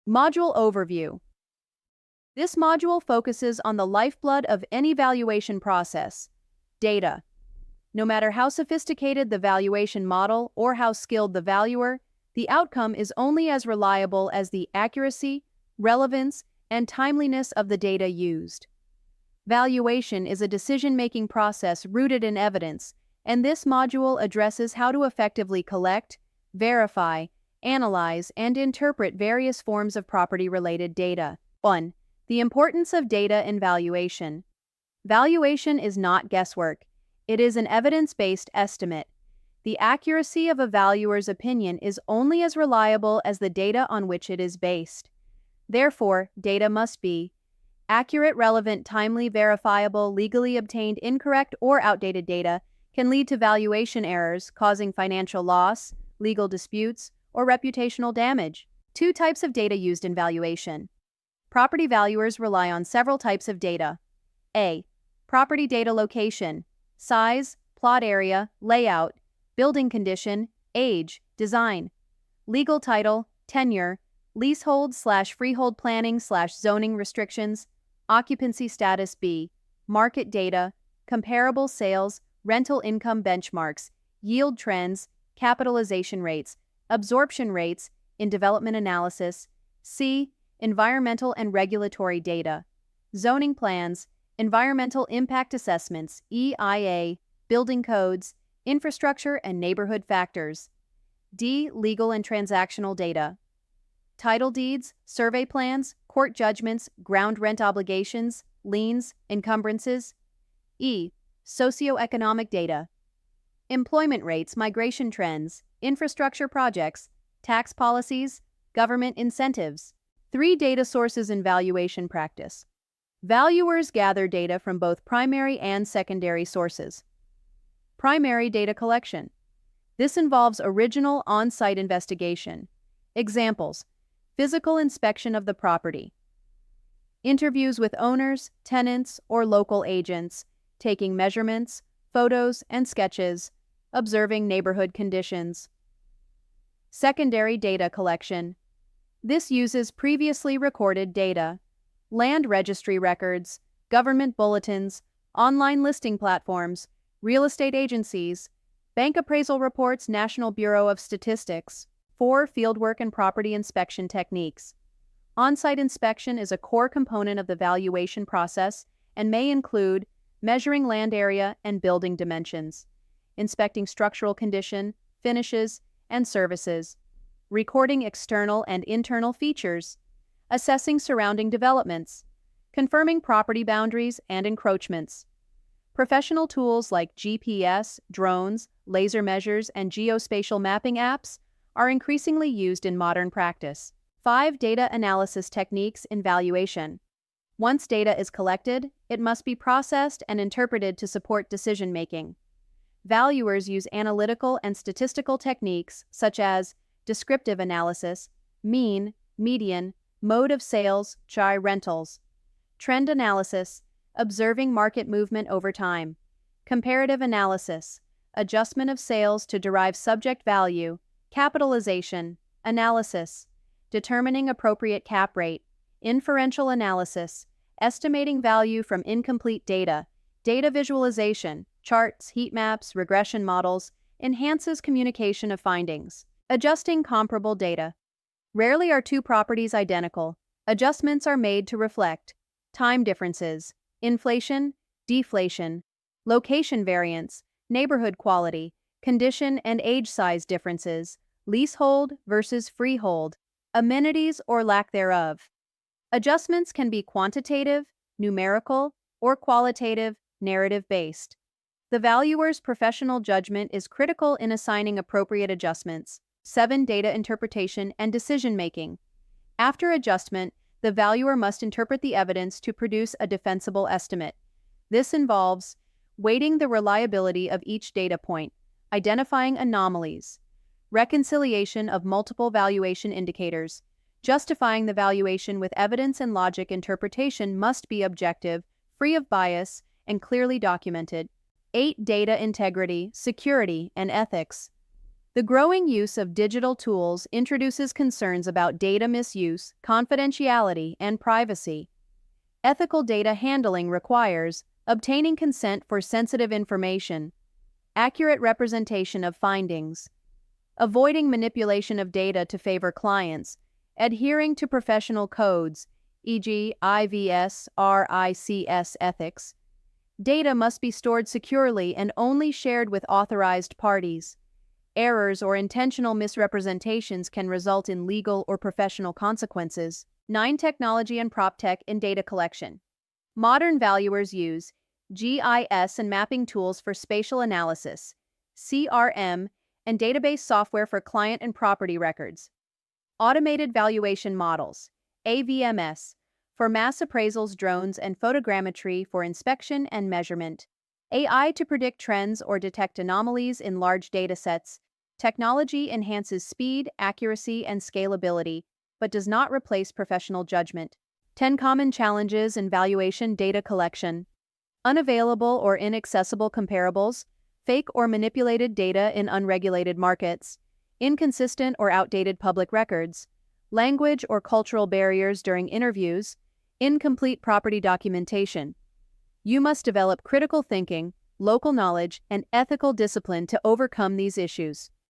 Module Overview. This module focuses on the lifeblood of any valuation process: data. No matter how sophisticated the valuation model or how skilled the valuer, the outcome is only as reliable as the accuracy, relevance, and timeliness of the data used. Valuation is a decision-making process rooted in evidence, and this module addresses how to effectively collect, verify, analyze, and interpret various forms of property-related data. 1. The importance of data in valuation. Valuation is not guesswork. It is an evidence-based estimate. The accuracy of a valuer's opinion is only as reliable as the data on which it is based. Therefore, data must be accurate, relevant, timely, verifiable. Legally obtained incorrect or outdated data can lead to valuation errors, causing financial loss, legal disputes, or reputational damage. 2 types of data used in valuation. Property valuers rely on several types of data. A. Property data: location, size, plot area, layout, building condition, age, design. Legal title, tenure, leasehold/freehold planning/zoning restrictions, occupancy status. B. Market data: comparable sales, rental income benchmarks, yield trends, capitalization rates, absorption rates in development analysis. C. Environmental and regulatory data: zoning plans, environmental impact assessments, EIA, building codes, infrastructure and neighborhood factors. D. Legal and transactional data: title deeds, survey plans, court judgments, ground rent obligations, liens, encumbrances. E. Socioeconomic data: employment rates, migration trends, infrastructure projects, tax policies, government incentives. 3 data sources in valuation practice. Valuers gather data from both primary and secondary sources. Primary data collection. This involves original on-site investigation. Examples: physical inspection of the property, interviews with owners, tenants, or local agents, taking measurements, photos, and sketches, observing neighborhood conditions. Secondary data collection. This uses previously recorded data, land registry records, government bulletins, online listing platforms, real estate agencies, bank appraisal reports, National Bureau of Statistics. 4. Fieldwork and property inspection techniques. On-site inspection is a core component of the valuation process and may include measuring land area and building dimensions, inspecting structural condition, finishes, and services, recording external and internal features, assessing surrounding developments, confirming property boundaries and encroachments. Professional tools like GPS, drones, laser measures, and geospatial mapping apps are increasingly used in modern practice. 5. Data analysis techniques in valuation. Once data is collected, it must be processed and interpreted to support decision-making. Valuers use analytical and statistical techniques such as descriptive analysis, mean, median, mode of sales, CHI rentals, trend analysis, observing market movement over time, comparative analysis, adjustment of sales to derive subject value, capitalization, analysis, determining appropriate cap rate, inferential analysis, estimating value from incomplete data, data visualization, charts, heat maps, regression models, enhances communication of findings. Adjusting comparable data. Rarely are 2 properties identical. Adjustments are made to reflect time differences, inflation, deflation, location variance, neighborhood quality, condition and age size differences, leasehold versus freehold, amenities or lack thereof. Adjustments can be quantitative, numerical, or qualitative, narrative-based. The valuer's professional judgment is critical in assigning appropriate adjustments. 7. Data interpretation and decision-making. After adjustment, the valuer must interpret the evidence to produce a defensible estimate. This involves weighting the reliability of each data point, identifying anomalies, reconciliation of multiple valuation indicators. Justifying the valuation with evidence and logic. Interpretation must be objective, free of bias, and clearly documented. 8. Data integrity, security, and ethics. The growing use of digital tools introduces concerns about data misuse, confidentiality, and privacy. Ethical data handling requires obtaining consent for sensitive information, accurate representation of findings, avoiding manipulation of data to favor clients, adhering to professional codes, e.g., IVS, RICS ethics. Data must be stored securely and only shared with authorized parties. Errors or intentional misrepresentations can result in legal or professional consequences. 9. Technology and PropTech in data collection. Modern valuers use GIS and mapping tools for spatial analysis, CRM, and database software for client and property records. Automated valuation models, AVMS, for mass appraisals, drones, and photogrammetry for inspection and measurement. AI to predict trends or detect anomalies in large datasets. Technology enhances speed, accuracy, and scalability, but does not replace professional judgment. 10 common challenges in valuation data collection. Unavailable or inaccessible comparables, fake or manipulated data in unregulated markets, inconsistent or outdated public records, language or cultural barriers during interviews, incomplete property documentation. You must develop critical thinking, local knowledge, and ethical discipline to overcome these issues.